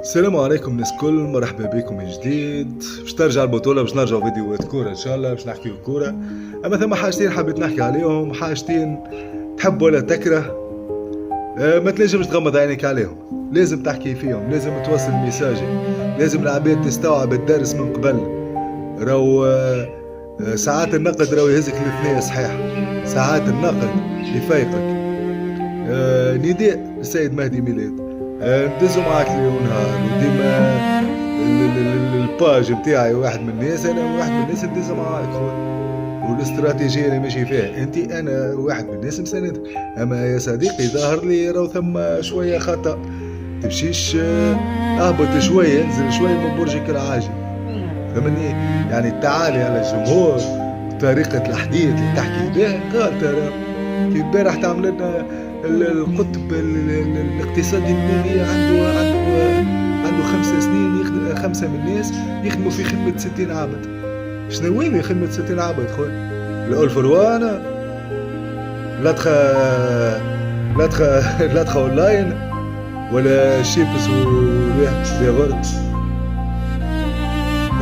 السلام عليكم الناس الكل، مرحبا بكم من جديد. باش ترجع البطولة، باش نرجعوا فيديوهات كورة ان شاء الله، باش نحكيو كورة. اما ثم حاجتين حبيت نحكي عليهم، حاجتين تحب ولا تكره. ما تنجمش تغمض عينيك عليهم، لازم تحكي فيهم، لازم توصل ميساجي، لازم العباد تستوعب الدرس من قبل. راهو ساعات النقد راهو يهزك للثنية صحيح، ساعات النقد يفيقك. نداء السيد مهدي ميلاد، ندزو معاك ليل ونهار، وديما الباج نتاعي واحد من الناس، انا واحد من الناس ندز معاك خويا، والاستراتيجيه اللي ماشي فيها انت انا واحد من الناس مساند. اما يا صديقي ظهر لي راهو ثم شويه خطا، تمشيش اهبط شويه، انزل شويه من برجك العاجي، فهمني؟ يعني التعالي على الجمهور، طريقه الحديث اللي تحكي بها قال ترى في امبارح تعمل لنا القطب الاقتصادي النوبي عنده 5 سنين يخدم، 5 من الناس يخدموا في خدمة 60 عبد. شنو وين خدمة 60 عبد خويا؟ الألفروانة لاتخا اونلاين ولا شيبس وريح بيغرد.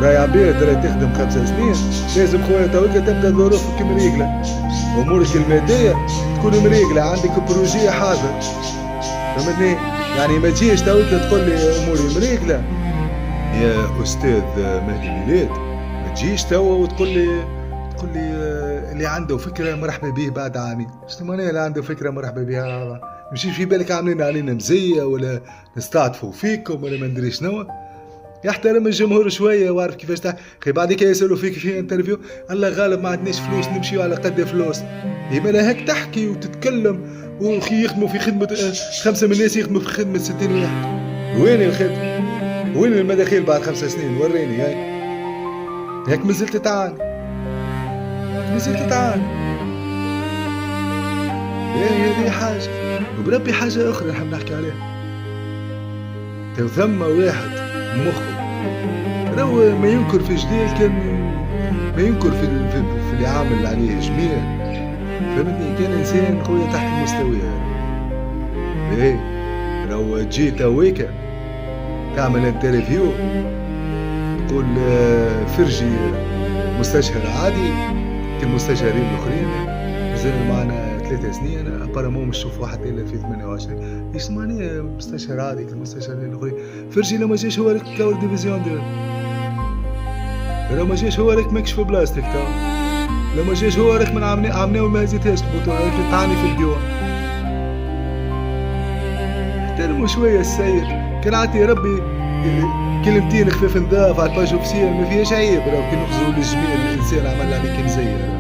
راهي عباد راهي تخدم 5 سنين، لازم خويا توك تبدا ظروفك مريقلة، امورك المادية تكون مريقلة، عندك بروجي حاضر، فهمتني؟ يعني ما تجيش توك تقول لي اموري مريقلة يا استاذ مهدي ميلاد، ما تجيش توا وتقول لي اللي عنده فكرة مرحبا به بعد عامين. شنو معناها اللي عنده فكرة مرحبا بها؟ مشي في بالك عاملين علينا مزية ولا نستعطفوا فيكم ولا ما ندري شنو؟ يحترم الجمهور شويه وعارف كيفاش خي بعدك يسالوا فيك في انترفيو الله غالب ما عندناش فلوس نمشيو على قد فلوس، يبقى لا هيك تحكي وتتكلم. وخي يخدموا في خدمه 5 من الناس يخدموا في خدمه 60 واحد. وين الخدمه؟ وين المداخيل بعد 5 سنين؟ وريني هيك مازلت تعاني، هذه حاجه. وبربي حاجه اخرى نحب نحكي عليها، تو ثم واحد مخه راهو ما ينكر في جديد، كان ما ينكر في اللي عامل عليه جميع، فهمتني؟ كان انسان خويا تحت المستوى. ايه راهو تجي تويكا تعمل انترفيو تقول فرجي مستشار عادي كالمستشارين الاخرين، مازال معنا 3 سنين ابارامون مش نشوف واحد الا في 28. ايش معناه مستشار عادي كالمستشارين الاخرين؟ فرجي لو ما جاش هو راك كاور ديفيزيون ديال، لو ما جاش هو راك ماكش في بلاصتك، لو ما جاش هو راك من عمناو ما هزيتهاش البطولة، راك تعاني في الجوع. احترموا شوية السيد، كان عطي ربي كلمتين خفيف نضاف على الباج اوفيسيال ما فيهاش عيب، راهو كي نخزروا للجميع الانسان عمل عليك مزير.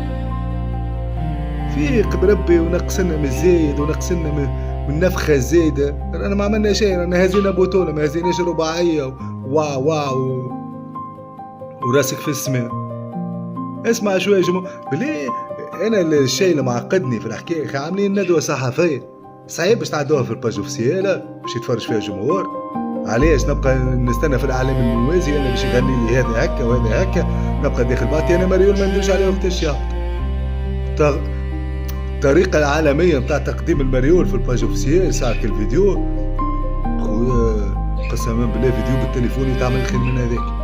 فيق بربي ونقصنا من الزايد ونقصنا من نفخة زايدة، رانا ما عملنا شيء، رانا هزينا بطولة ما هزيناش رباعية واو وراسك في السماء. اسمع شوية جمهور بلي انا الشيء اللي معقدني في الحكاية، عاملين ندوة صحفية صعيب باش تعدوها في الباج اوفيسيال باش يتفرج فيها جمهور. علاش نبقى نستنى في الاعلام الموازي انا باش يغني لي هذا هكا وهذا هكا، نبقى داخل باطي انا مريول ما نديرش عليه وقت الشهر. الطريقة العالمية بتاع تقديم المريول في الباج اوفيسيال ساعة الفيديو خويا قسما بالله فيديو بالتليفون يتعمل خير من هذاك.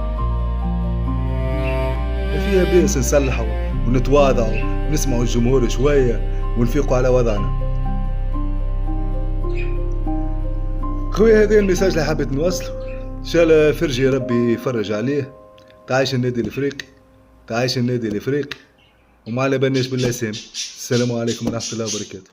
فيها بيس نصلحوا ونتواضعوا ونسمعوا الجمهور شوية ونفيقوا على وضعنا. خويا هذا الميساج اللي حبيت نوصله، ان شاء الله فرجي ربي يفرج عليه. تعيش النادي الافريقي، وما على بالناش بالاسامي. السلام عليكم ورحمة الله وبركاته.